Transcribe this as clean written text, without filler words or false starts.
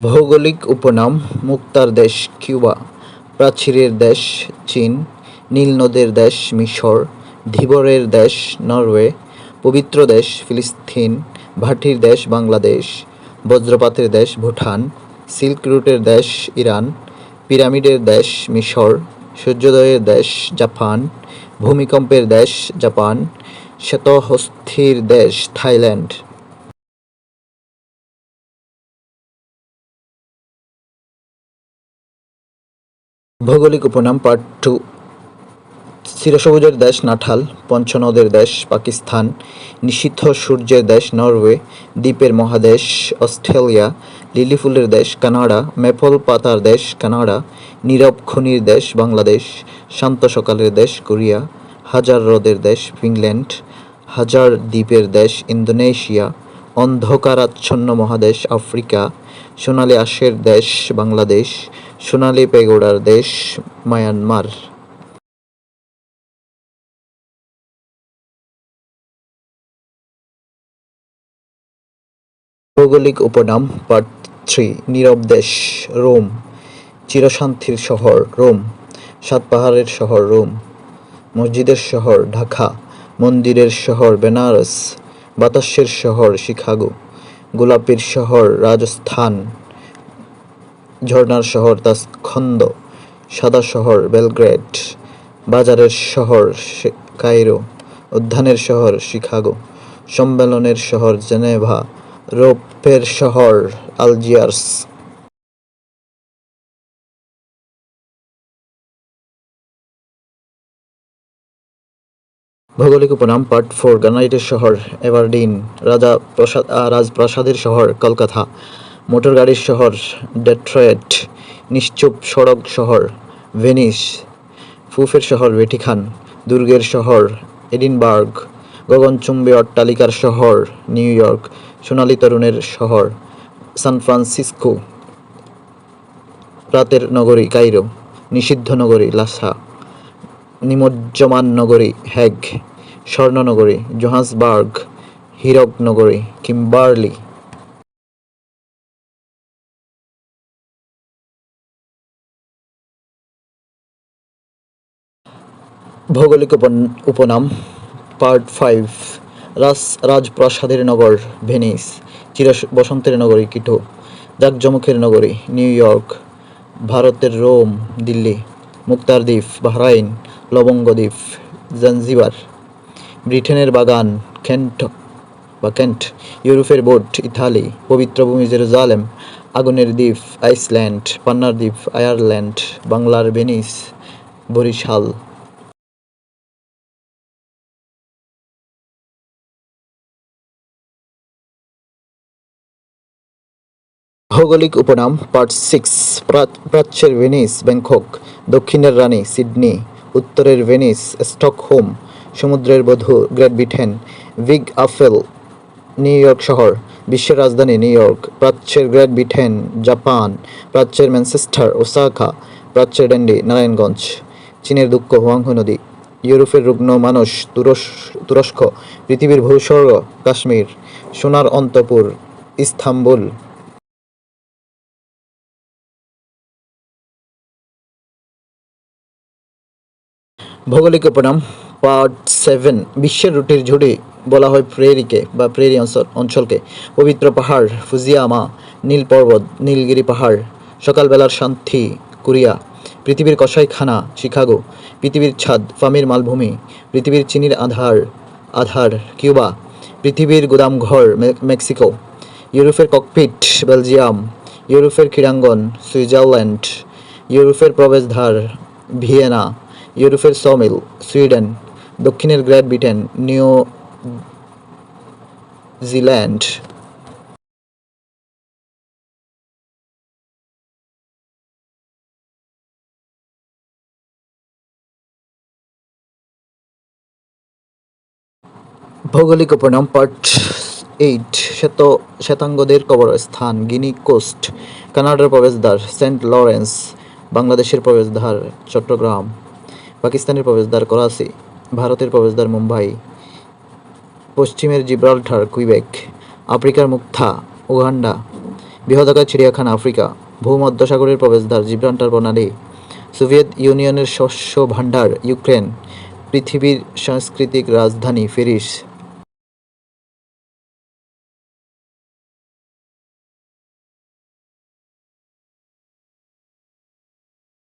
ভৌগোলিক উপনাম: মুক্তার দেশ কিউবা, প্রাচীরের দেশ চীন, নীল নদের দেশ মিশর, ধীবরের দেশ নরওয়ে, পবিত্র দেশ ফিলিস্তিন, ভাটির দেশ বাংলাদেশ, বজ্রপাতের দেশ ভুটান, সিল্ক রুটের দেশ ইরান, পিরামিডের দেশ মিশর, সূর্যোদয়ের দেশ জাপান, ভূমিকম্পের দেশ জাপান, শ্বেতহস্তীর দেশ থাইল্যান্ড। ভৌগোলিক উপনাম: পার্ট 2। চিরসবুজের দেশ নাটাল, পঞ্চনদের দেশ পাকিস্তান, নিশীথ সূর্যের দেশ নরওয়ে, দ্বীপের মহাদেশ অস্ট্রেলিয়া, লিলি ফুলের দেশ কানাডা, ম্যাপল পাতার দেশ কানাডা, নীরব খনির দেশ বাংলাদেশ, শান্ত সকালের দেশ কোরিয়া, হাজার হ্রদের দেশ ফিনল্যান্ড, হাজার দ্বীপের দেশ ইন্দোনেশিয়া, অন্ধকারাচ্ছন্ন মহাদেশ আফ্রিকা, সোনালী আঁশের দেশ বাংলাদেশ, সোনালী প্যাগোডার দেশ মায়ানমার। ভৌগোলিক উপনাম: পার্ট 3। নীরব দেশ রোম, চিরশান্তির শহর রোম, সাত পাহাড়ের শহর রোম, মসজিদের শহর ঢাকা, মন্দিরের শহর বেনারস, বাতাসের শহর শিকাগো, গোলাপের শহর রাজস্থান, ঝর্ণার শহর তাসখন্দ, সাদা শহর বেলগ্রেড, বাজারের শহর কায়রো, উদ্যানের শহর শিকাগো, সম্মেলনের শহর জেনেভা, রৌপ্যের শহর আলজিয়ার্স। ভৌগোলিক উপনাম: পার্ট 4। গ্রানাইটের শহর অ্যাবারডিন, রাজপ্রাসাদের শহর কলকাতা, মোটরগাড়ির শহর ডেট্রয়েট, নিশ্চুপ সড়ক শহর ভেনিস, ফুফের শহর ভ্যাটিকান, দুর্গের শহর এডিনবার্গ, গগনচুম্বী অট্টালিকার শহর নিউ ইয়র্ক, সোনালী তরুণের শহর সান ফ্রান্সিসকো, রাতের নগরী কায়রো, নিষিদ্ধ নগরী লাসা, নিমজ্জমান নগরী হেগ, স্বর্ণনগরী জোহান্সবার্গ, হীরক নগরী কিম্বার্লি। ভৌগোলিক উপনাম: পার্ট 5। রাজপ্রাসাদের নগর ভেনিস, চির বসন্তের নগরী কিটো, জাঁকজমকের নগরী নিউ ইয়র্ক, ভারতের রোম দিল্লি, মুক্তার দ্বীপ বাহরাইন, লবঙ্গ দ্বীপ জাঞ্জিবার, ব্রিটেনের বাগান কেন্ট, ইউরোপের বোট ইতালি, পবিত্র ভূমি জেরুজালেম, আগুনের দ্বীপ আইসল্যান্ড, পান্নার দ্বীপ আয়ারল্যান্ড, বাংলার ভেনিস বরিশাল। ভৌগোলিক উপনাম: পার্ট 6। প্রাচ্যের ভেনিস ব্যাংকক, দক্ষিণের রানী সিডনি, উত্তরের ভেনিস স্টকহোম, সমুদ্রের বধূ great Britain, big apple new York শহর, বিশ্বের রাজধানী নিউ ইয়র্ক, প্রাচ্যের গ্রেট ব্রিটেন জাপান, প্রাচ্যের ম্যানচেস্টার ওসাকা, প্রাচ্যের ড্যান্ডি নারায়ণগঞ্জ, চীনের দুঃখ হুয়াংহো নদী, ইউরোপের রুগ্ন মানুষ তুরস্ক, পৃথিবীর ভূস্বর্গ কাশ্মীর, সোনার অন্তপুর ইস্তাম্বুল। ভৌগোলিক উপনাম: পার্ট 7। বিশ্বের রুটির ঝুড়ি বলা হয় প্রেরিকে বা প্রেরি অঞ্চলকে, পবিত্র পাহাড় ফুজিয়ামা, নীল পর্বত নীলগিরি পাহাড়, সকালবেলার শান্তি কোরিয়া, পৃথিবীর কসাইখানা শিকাগো, পৃথিবীর ছাদ ফামির মালভূমি, পৃথিবীর চিনির আধার কিউবা, পৃথিবীর গুদামঘর মেক্সিকো, ইউরোপের ককপিট বেলজিয়াম, ইউরোপের ক্রীড়াঙ্গন সুইজারল্যান্ড, ইউরোপের প্রবেশদ্বার ভিয়েনা, ইউরোপের সমিল সুইডেন, দক্ষিণের গ্রেট ব্রিটেন নিউ জিল্যান্ড। ভৌগোলিক উপনাম: পার্ট 8। শ্বেতাঙ্গদের কবরস্থান গিনি কোস্ট, কানাডার প্রবেশদ্বার সেন্ট লরেন্স, বাংলাদেশের প্রবেশদ্বার চট্টগ্রাম, পাকিস্তানের প্রবেশদ্বার করাচি, ভারতের প্রবেশদ্বার মুম্বাই, পশ্চিমের জিব্রাল্টার কুইবেক, আফ্রিকার মুক্তা উগান্ডা, বৃহদাকার চিড়িয়াখানা আফ্রিকা, ভূমধ্যসাগরের প্রবেশদ্বার জিব্রাল্টার প্রণালী, সোভিয়েত ইউনিয়নের শস্য ভাণ্ডার ইউক্রেন, পৃথিবীর সাংস্কৃতিক রাজধানী প্যারিস,